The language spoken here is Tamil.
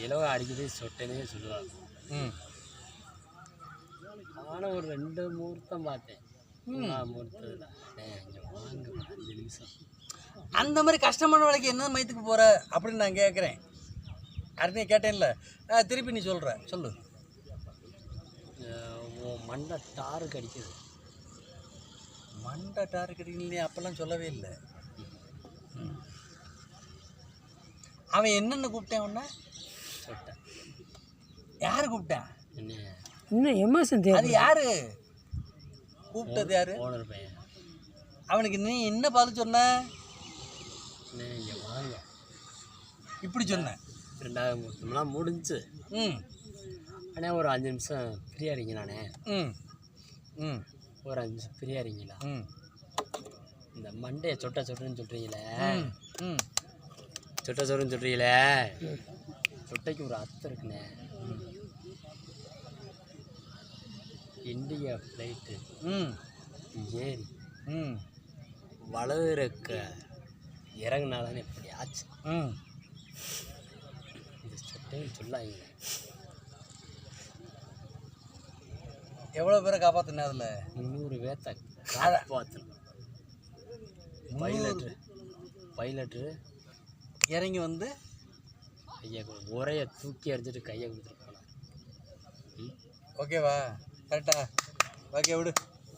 கிலோ அடிக்குது சொட்டனே சொல்லுவாங்க. ஆனால் ஒரு 2 முகூர்த்தம் பார்த்தேன். முகூர்த்தத்தில் இங்கே வாங்க 5 நிமிஷம். அந்த மாதிரி கஷ்டமான வேலைக்கு என்ன மயத்துக்கு போகிற அப்படின்னு நான் கேட்குறேன். அடுத்து கேட்டேன்ல, திருப்பி நீ சொல்லு. மண்டை டாருக்கு அடிக்குது. மண்டை டாருக்கு அடிக்கல, நீ அப்போல்லாம் சொல்லவே இல்லை. அவன் என்னென்ன கூப்பிட்டேன் உன்ன? சொட்டேன். யார் கூப்பிட்டான்? என்ன இன்னும் எமோஷன் தேவை. அது யாரு கூப்பிட்டது? யாரு? ஓனர் பையன். அவனுக்கு நீ என்ன பதில் சொன்ன? இங்கே வாங்க இப்படி சொன்னேன். 2வது முகூர்த்தம்லாம் முடிஞ்சு. ஆனால் ஒரு 5 நிமிஷம் ஃப்ரீயாக இருங்க. நானே ஒரு 5 நிமிஷம் ஃப்ரீயாக இருங்களா? இந்த மண்டையை சொட்டுன்னு சொல்கிறீங்களே, சொட்டுன்னு சொல்கிறீங்களே, சொட்டைக்கு ஒரு அர்த்தம் இருக்குண்ணே. இண்டியா ஃப்ளைட்டு ஏறி வலது இருக்க இறங்குனாலும் எப்படி ஆச்சு? இந்த சொட்டைன்னு சொல்லாங்க. எவ்வளோ பேரை காப்பாற்றின? அதில் 300 பேர்த்த காப்பாற்றணும். பைலட்டு இறங்கி வந்து கையை உரையை தூக்கி அடிச்சுட்டு கையை கொடுத்துட்டு போனான். ஓகேவா? கரெக்டா? ஓகே விடு.